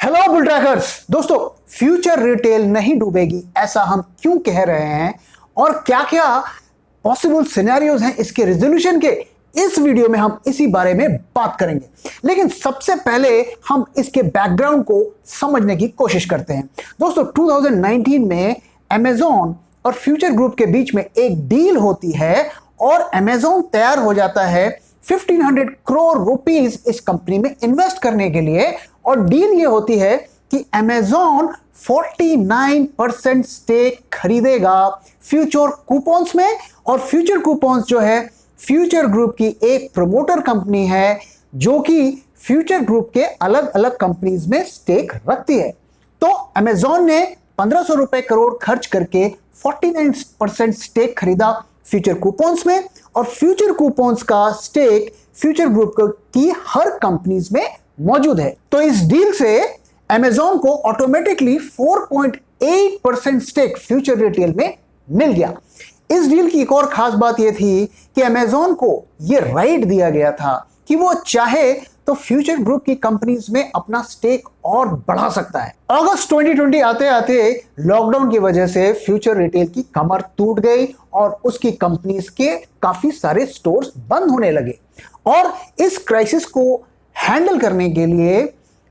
Hello bull trackers दोस्तों, future retail नहीं डूबेगी ऐसा हम क्यों कह रहे हैं और क्या क्या पॉसिबल सिनेरियोज हैं इसके रेजोल्यूशन के, इस वीडियो में हम इसी बारे में बात करेंगे। लेकिन सबसे पहले हम इसके बैकग्राउंड को समझने की कोशिश करते हैं। दोस्तों 2019 में अमेजॉन और फ्यूचर ग्रुप के बीच में एक डील होती है और अमेजॉन तैयार हो जाता है 1500 करोड़ रुपीस इस कंपनी में इन्वेस्ट करने के लिए। और डील ये होती है कि अमेजॉन 49% स्टेक खरीदेगा फ्यूचर कूपन्स में। और फ्यूचर कूपन्स जो है फ्यूचर ग्रुप की एक प्रमोटर कंपनी है जो कि फ्यूचर ग्रुप के अलग अलग कंपनीज में स्टेक रखती है। तो अमेजॉन ने 1500 रुपए करोड़ खर्च करके 49% स्टेक खरीदा फ्यूचर कूपन्स में और फ्यूचर कूपन्स का स्टेक फ्यूचर ग्रुप की हर कंपनीज में मौजूद है। तो इस डील से अमेजॉन को ऑटोमेटिकली 4.8% स्टेक फ्यूचर रिटेल में मिल गया। इस डील की एक और खास बात यह थी कि अमेजॉन को यह राइट दिया गया था कि वो चाहे तो फ्यूचर ग्रुप की कंपनीज में अपना स्टेक और बढ़ा सकता है। अगस्त 2020 आते आते लॉकडाउन की वजह से फ्यूचर रिटेल की कमर टूट गई और उसकी कंपनीज के काफी सारे स्टोर्स बंद होने लगे। और इस क्राइसिस को हैंडल करने के लिए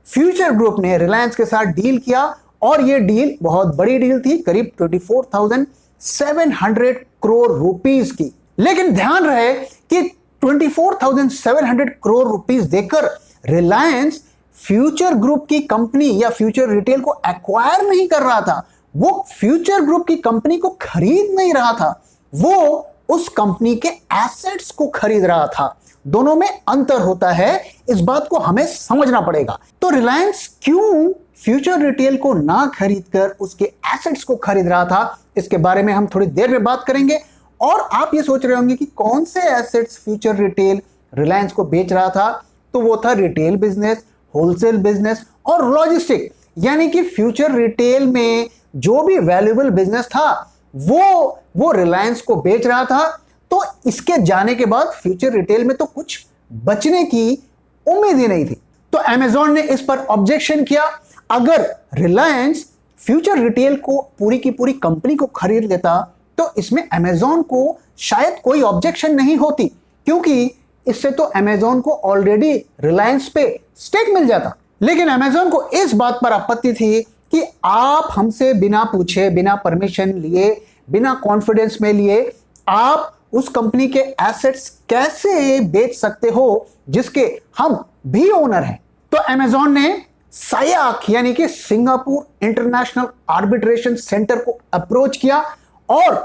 फ्यूचर ग्रुप ने रिलायंस के साथ डील किया और यह डील बहुत बड़ी डील थी, करीब 24,700 करोड़ रुपीस की। लेकिन ध्यान रहे कि 24,700 करोड़ रुपीस देकर रिलायंस फ्यूचर ग्रुप की कंपनी या फ्यूचर रिटेल को एक्वायर नहीं कर रहा था, वो फ्यूचर ग्रुप की कंपनी को खरीद नहीं रहा था, वो उस कंपनी के एसेट्स को खरीद रहा था। दोनों में अंतर होता है, इस बात को हमें समझना पड़ेगा। तो रिलायंस क्यों फ्यूचर रिटेल को ना खरीदकर उसके एसेट्स को खरीद रहा था, इसके बारे में हम थोड़ी देर में बात करेंगे। और आप ये सोच रहे होंगे कि कौन से एसेट्स फ्यूचर रिटेल रिलायंस को बेच रहा था, तो वो था रिटेल बिजनेस, होलसेल बिजनेस और लॉजिस्टिक। यानी कि फ्यूचर रिटेल में जो भी वैल्यूएबल बिजनेस था वो रिलायंस को बेच रहा था। तो इसके जाने के बाद फ्यूचर रिटेल में तो कुछ बचने की उम्मीद ही नहीं थी। तो अमेजॉन ने इस पर ऑब्जेक्शन किया। अगर रिलायंस फ्यूचर रिटेल को पूरी की पूरी कंपनी को खरीद लेता तो इसमें अमेजॉन को शायद कोई ऑब्जेक्शन नहीं होती, क्योंकि इससे तो अमेजॉन को ऑलरेडी रिलायंस पे स्टेक मिल जाता। लेकिन अमेजॉन को इस बात पर आपत्ति थी कि आप हमसे बिना पूछे, बिना परमिशन लिए, बिना कॉन्फिडेंस में लिए आप उस कंपनी के एसेट्स कैसे बेच सकते हो जिसके हम भी ओनर हैं। तो अमेजॉन ने सायाक यानी कि सिंगापुर इंटरनेशनल आर्बिट्रेशन सेंटर को अप्रोच किया और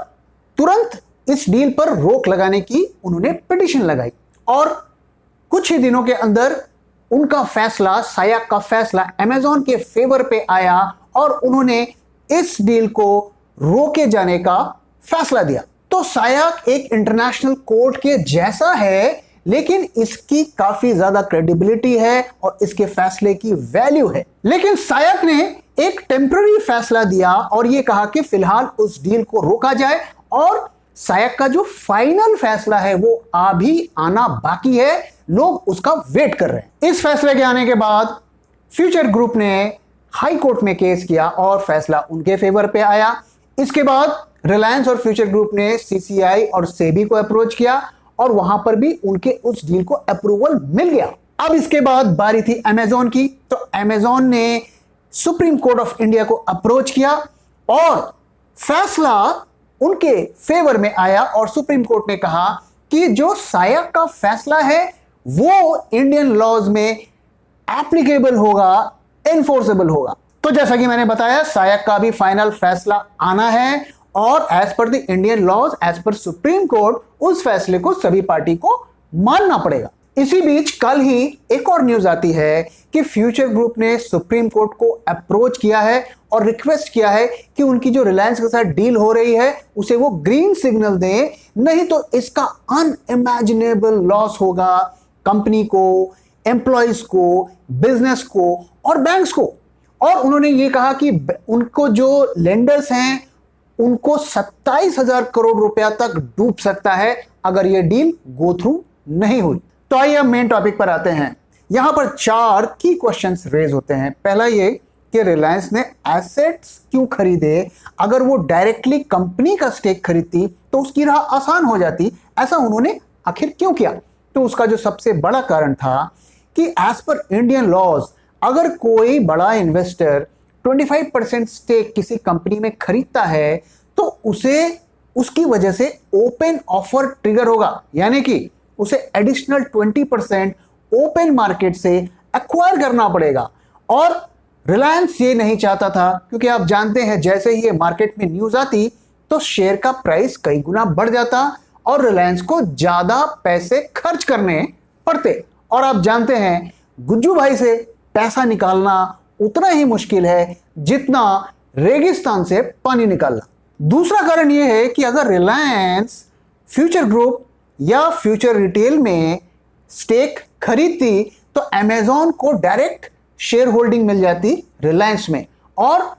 तुरंत इस डील पर रोक लगाने की उन्होंने पिटीशन लगाई। और कुछ ही दिनों के अंदर उनका फैसला, सायाक का फैसला अमेजॉन के फेवर पे आया और उन्होंने इस डील को रोके जाने का फैसला दिया। तो सायाक एक इंटरनेशनल कोर्ट के जैसा है, लेकिन इसकी काफी ज्यादा क्रेडिबिलिटी है और इसके फैसले की वैल्यू है। लेकिन सायाक ने एक टेम्पररी फैसला दिया और यह कहा कि फिलहाल उस डील को रोका जाए और सायाक का जो फाइनल फैसला है वो अभी आना बाकी है, लोग उसका वेट कर रहे हैं। इस फैसले के आने के बाद फ्यूचर ग्रुप ने हाई कोर्ट में केस किया और फैसला उनके फेवर पे आया। इसके बाद रिलायंस और फ्यूचर ग्रुप ने सीसीआई और सेबी को अप्रोच किया और वहां पर भी उनके उस डील को अप्रूवल मिल गया। अब इसके बाद बारी थी अमेजॉन की। तो अमेजॉन ने सुप्रीम कोर्ट ऑफ इंडिया को अप्रोच किया और फैसला उनके फेवर में आया और सुप्रीम कोर्ट ने कहा कि जो सायाक का फैसला है वो इंडियन लॉज में एप्लीकेबल होगा, एनफोर्सेबल होगा। तो जैसा कि मैंने बताया, सायाक का भी फाइनल फैसला आना है और as per the Indian laws, as per supreme court, उस फैसले को सभी पार्टी को मानना पड़ेगा। इसी बीच कल ही एक और न्यूज आती है कि फ्यूचर ग्रुप ने सुप्रीम कोर्ट को अप्रोच किया है और रिक्वेस्ट किया है कि उनकी जो रिलायंस के साथ डील हो रही है उसे वो ग्रीन सिग्नल दें, नहीं तो इसका अनइमेजिनेबल लॉस होगा कंपनी को, एम्प्लॉयज को, बिजनेस को और बैंक्स को। और उन्होंने ये कहा कि उनको जो लेंडर्स हैं उनको 27,000 करोड़ रुपया तक डूब सकता है अगर यह डील गो थ्रू नहीं हुई। तो आइए अब मेन टॉपिक पर आते हैं। यहां पर चार की क्वेश्चंस रेज होते हैं। पहला ये कि रिलायंस ने एसेट्स क्यों खरीदे? अगर वो डायरेक्टली कंपनी का स्टेक खरीदती तो उसकी राह आसान हो जाती, ऐसा उन्होंने आखिर क्यों किया? तो उसका जो सबसे बड़ा कारण था कि एज पर इंडियन लॉज अगर कोई बड़ा इन्वेस्टर 25% स्टेक किसी कंपनी में खरीदता है तो उसे उसकी वजह से ओपन ऑफर ट्रिगर होगा, यानी कि उसे एडिशनल 20% ओपन मार्केट से एक्वायर करना पड़ेगा। और रिलायंस ये नहीं चाहता था, क्योंकि आप जानते हैं जैसे ही ये मार्केट में न्यूज आती तो शेयर का प्राइस कई गुना बढ़ जाता और रिलायंस को ज्यादा पैसे खर्च करने पड़ते। और आप जानते हैं गुज्जू भाई से पैसा निकालना उतना ही मुश्किल है जितना रेगिस्तान से पानी निकालना। दूसरा कारण यह है कि अगर रिलायंस फ्यूचर ग्रुप या फ्यूचर रिटेल में स्टेक खरीदती तो अमेजॉन को डायरेक्ट शेयर होल्डिंग मिल जाती रिलायंस में, और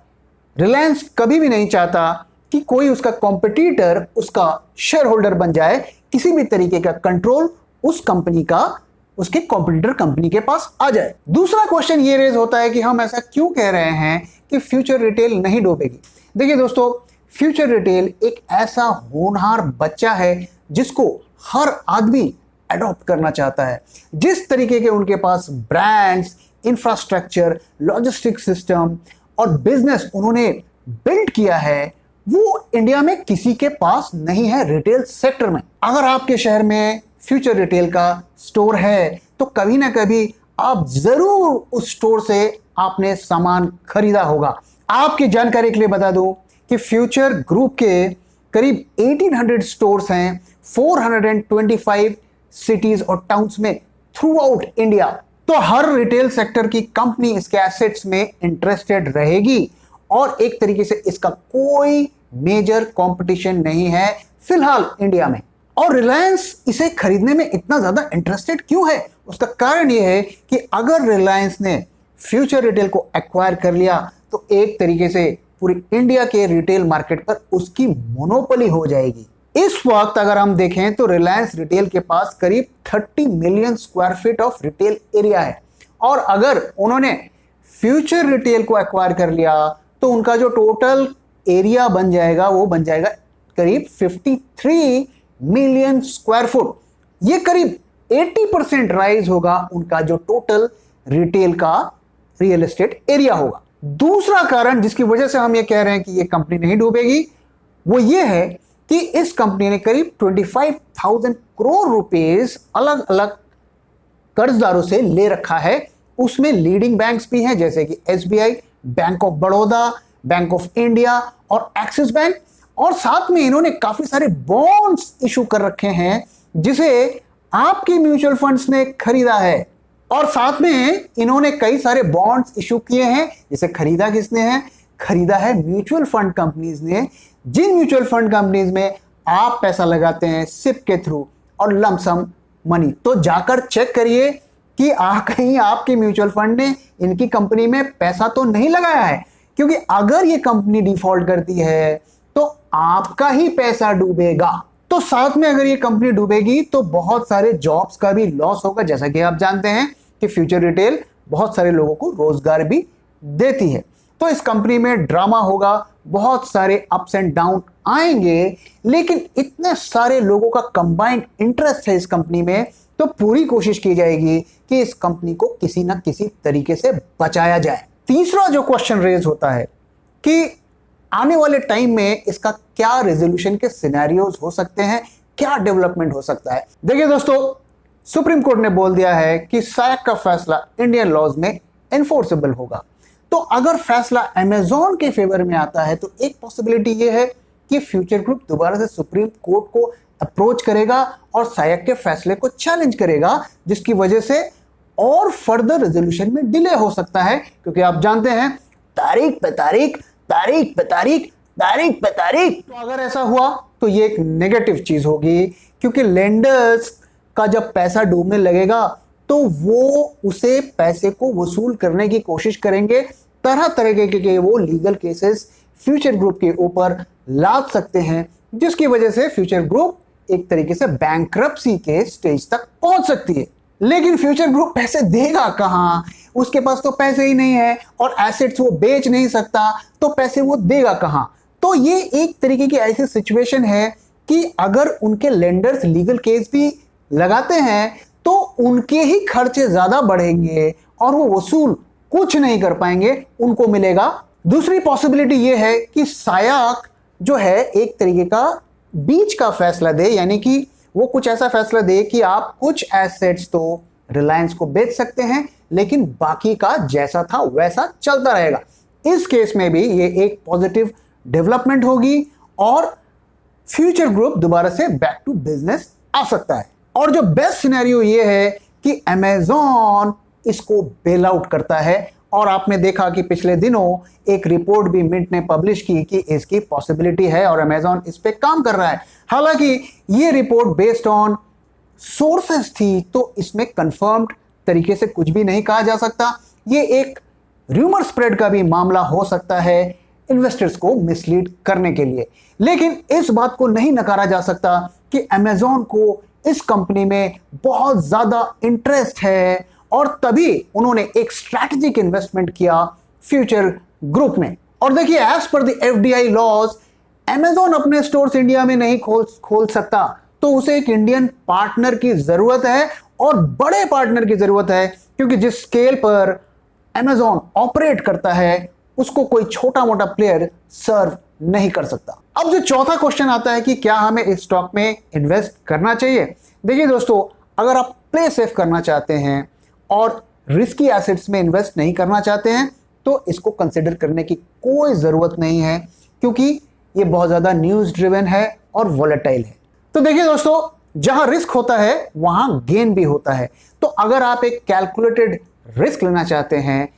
रिलायंस कभी भी नहीं चाहता कि कोई उसका कॉम्पिटिटर उसका शेयर होल्डर बन जाए। किसी भी तरीके का कंट्रोल उस कंपनी का उसके कॉम्पिटिटर कंपनी के पास आ जाए। दूसरा क्वेश्चन ये रेज होता है कि हम ऐसा क्यों कह रहे हैं कि फ्यूचर रिटेल नहीं डूबेगी? देखिए दोस्तों, फ्यूचर रिटेल एक ऐसा होनहार बच्चा है जिसको हर आदमी अडॉप्ट करना चाहता है। जिस तरीके के उनके पास ब्रांड्स, इंफ्रास्ट्रक्चर, लॉजिस्टिक सिस्टम और बिजनेस उन्होंने बिल्ड किया है वो इंडिया में किसी के पास नहीं है रिटेल सेक्टर में। अगर आपके शहर में फ्यूचर रिटेल का स्टोर है तो कभी ना कभी आप जरूर उस स्टोर से आपने सामान खरीदा होगा। आपकी जानकारी के लिए बता दूं कि फ्यूचर ग्रुप के करीब 1800 स्टोर्स हैं 425 सिटीज और टाउन्स में थ्रू आउट इंडिया। तो हर रिटेल सेक्टर की कंपनी इसके एसेट्स में इंटरेस्टेड रहेगी और एक तरीके से इसका कोई मेजर कंपटीशन नहीं है फिलहाल इंडिया में। और रिलायंस इसे खरीदने में इतना ज्यादा इंटरेस्टेड क्यों है? उसका कारण यह है कि अगर रिलायंस ने फ्यूचर रिटेल को एक्वायर कर लिया तो एक तरीके से पूरी इंडिया के रिटेल मार्केट पर उसकी मोनोपोली हो जाएगी। इस वक्त अगर हम देखें तो रिलायंस रिटेल के पास करीब 30 million square feet of retail area है, और अगर उन्होंने फ्यूचर रिटेल को एक्वायर कर लिया तो उनका जो टोटल एरिया बन जाएगा वो बन जाएगा करीब 53 मिलियन स्क्वायर फुट। ये करीब 80% राइज होगा उनका जो टोटल रिटेल का रियल एस्टेट एरिया होगा। दूसरा कारण जिसकी वजह से हम ये कह रहे हैं कि ये कंपनी नहीं डूबेगी वो ये है कि इस कंपनी ने करीब 25,000 करोड़ रुपीस अलग अलग कर्जदारों से ले रखा है। उसमें लीडिंग बैंक्स भी हैं जैसे कि SBI, bank of Baroda, bank of India और एक्सिस बैंक, और साथ में इन्होंने काफी सारे बॉन्ड्स इशू कर रखे हैं जिसे आपके म्यूचुअल फंड्स ने खरीदा है। और साथ में इन्होंने कई सारे बॉन्ड्स इशू किए हैं जिसे खरीदा किसने है? खरीदा है म्यूचुअल फंड कंपनीज ने, जिन म्यूचुअल फंड कंपनीज में आप पैसा लगाते हैं सिप के थ्रू और लमसम मनी। तो जाकर चेक करिए कि कहीं आपके म्यूचुअल फंड ने इनकी कंपनी में पैसा तो नहीं लगाया है, क्योंकि अगर ये कंपनी डिफॉल्ट करती है तो आपका ही पैसा डूबेगा। तो साथ में अगर ये कंपनी डूबेगी तो बहुत सारे जॉब्स का भी लॉस होगा, जैसा कि आप जानते हैं कि फ्यूचर रिटेल बहुत सारे लोगों को रोजगार भी देती है। तो इस कंपनी में ड्रामा होगा, बहुत सारे अप्स एंड डाउन आएंगे, लेकिन इतने सारे लोगों का कंबाइंड इंटरेस्ट है इस कंपनी में, तो पूरी कोशिश की जाएगी कि इस कंपनी को किसी ना किसी तरीके से बचाया जाए। तीसरा जो क्वेश्चन रेज होता है कि आने वाले टाइम में इसका क्या रेजोल्यूशन के सिनेरियोज हो सकते हैं, क्या डेवलपमेंट हो सकता है। देखिए दोस्तों, सुप्रीम कोर्ट ने बोल दिया है कि सैक का फैसला इंडियन लॉज में एनफोर्सेबल होगा। तो अगर फैसला अमेजॉन के फेवर में आता है तो एक पॉसिबिलिटी ये है कि फ्यूचर ग्रुप दोबारा से सुप्रीम कोर्ट को अप्रोच करेगा और सैक के फैसले को चैलेंज करेगा, जिसकी वजह से और फर्दर रेजोल्यूशन में डिले हो सकता है, क्योंकि आप जानते हैं तारीख पे तारीख, तारीख पे तारीख, तारीख पे तारीख। तो अगर ऐसा हुआ तो ये एक नेगेटिव चीज होगी, क्योंकि लेंडर्स का जब पैसा डूबने लगेगा तो वो उसे पैसे को वसूल करने की कोशिश करेंगे, तरह तरह के वो लीगल केसेस फ्यूचर ग्रुप के ऊपर लाद सकते हैं, जिसकी वजह से फ्यूचर ग्रुप एक तरीके से बैंक्रप्सी के स्टेज तक पहुंच सकती है। लेकिन फ्यूचर ग्रुप पैसे देगा कहां? उसके पास तो पैसे ही नहीं है और एसेट्स वो बेच नहीं सकता, तो पैसे वो देगा कहां? तो ये एक तरीके की ऐसी सिचुएशन है कि अगर उनके लेंडर्स लीगल केस भी लगाते हैं तो उनके ही खर्चे ज्यादा बढ़ेंगे और वो वसूल कुछ नहीं कर पाएंगे, उनको मिलेगा। दूसरी पॉसिबिलिटी ये है कि सायाक जो है एक तरीके का बीच का फैसला दे, यानी कि वो कुछ ऐसा फैसला दे कि आप कुछ एसेट्स तो रिलायंस को बेच सकते हैं लेकिन बाकी का जैसा था वैसा चलता रहेगा। इस केस में भी ये एक पॉजिटिव डेवलपमेंट होगी और फ्यूचर ग्रुप दोबारा से बैक टू बिजनेस आ सकता है। और जो बेस्ट सिनेरियो ये है कि अमेज़न इसको बेल आउट करता है और आपने देखा कि पिछले दिनों एक रिपोर्ट भी मिंट ने पब्लिश की कि इसकी पॉसिबिलिटी है और अमेज़न इस पे काम कर रहा है। हालांकि ये रिपोर्ट बेस्ड ऑन सोर्सेस थी तो इसमें कंफर्म्ड तरीके से कुछ भी नहीं कहा जा सकता। ये एक रूमर स्प्रेड का भी मामला हो सकता है इन्वेस्टर्स को मिसलीड करने के लिए, लेकिन इस बात को नहीं नकारा जा सकता कि अमेज़न को इस कंपनी में बहुत ज्यादा इंटरेस्ट है और तभी उन्होंने एक स्ट्रैटेजिक इन्वेस्टमेंट किया फ्यूचर ग्रुप में। और देखिए, as per the FDI laws Amazon अपने स्टोर्स इंडिया में नहीं खोल सकता, तो उसे एक इंडियन पार्टनर की जरूरत है और बड़े पार्टनर की जरूरत है, क्योंकि जिस स्केल पर अमेज़न ऑपरेट करता है उसको कोई छोटा मोटा प्लेयर सर्व नहीं कर सकता। अब जो चौथा क्वेश्चन आता है कि क्या हमें इस स्टॉक में इन्वेस्ट करना चाहिए। देखिए दोस्तों, अगर आप प्ले सेफ करना चाहते हैं और रिस्की एसेट्स में इन्वेस्ट नहीं करना चाहते हैं तो इसको कंसिडर करने की कोई ज़रूरत नहीं है, क्योंकि ये बहुत ज़्यादा न्यूज़ ड्रिवन है और वॉलेटाइल है। तो देखिए दोस्तों, जहां रिस्क होता है वहां गेन भी होता है। तो अगर आप एक कैलकुलेटेड रिस्क लेना चाहते हैं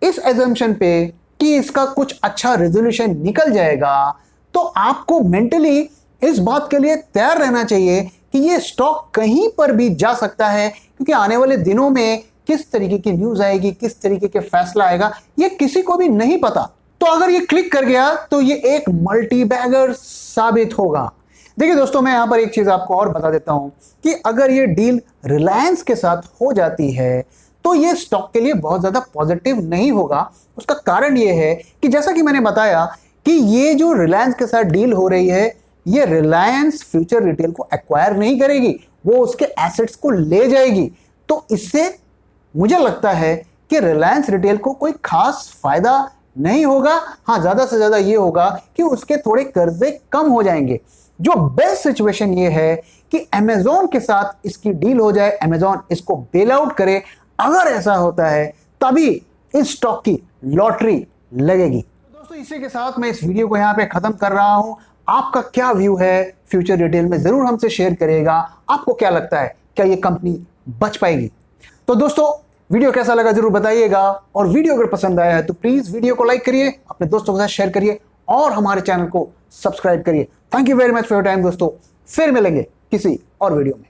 इस एजम्पशन पे कि इसका कुछ अच्छा रेजोल्यूशन निकल जाएगा, तो आपको मेंटली इस बात के लिए तैयार रहना चाहिए कि ये स्टॉक कहीं पर भी जा सकता है, क्योंकि आने वाले दिनों में किस तरीके की न्यूज़ आएगी, किस तरीके के फैसला आएगा, ये किसी को भी नहीं पता। तो अगर ये क्लिक कर गया तो ये एक मल्टी बैगर साबित होगा। देखिए दोस्तों, मैं यहां पर एक चीज़ आपको और बता देता हूं कि अगर ये डील रिलायंस के साथ हो जाती है तो ये स्टॉक के लिए बहुत ज़्यादा पॉजिटिव नहीं होगा। उसका कारण ये है कि जैसा कि मैंने बताया कि ये जो रिलायंस के साथ डील हो रही है, ये रिलायंस फ्यूचर रिटेल को एक्वायर नहीं करेगी, वो उसके एसेट्स को ले जाएगी। तो इससे मुझे लगता है कि रिलायंस रिटेल को कोई खास फायदा नहीं होगा। हाँ, ज़्यादा से ज़्यादा ये होगा कि उसके थोड़े कर्जे कम हो जाएंगे। जो बेस्ट सिचुएशन ये है कि अमेज़न के साथ इसकी डील हो जाए, अमेज़न इसको बेल आउट करे। अगर ऐसा होता है तभी इस स्टॉक की लॉटरी लगेगी। तो दोस्तों, इसी के साथ मैं इस वीडियो को यहाँ पे खत्म कर रहा हूँ। आपका क्या व्यू है फ्यूचर रिटेल में, जरूर हमसे शेयर करिएगा। आपको क्या लगता है, क्या ये कंपनी बच पाएगी? तो दोस्तों, वीडियो कैसा लगा जरूर बताइएगा, और वीडियो अगर पसंद आया है तो प्लीज वीडियो को लाइक करिए, अपने दोस्तों के साथ शेयर करिए और हमारे चैनल को सब्सक्राइब करिए। Thank you very much for your time दोस्तों। फिर मिलेंगे किसी और वीडियो में।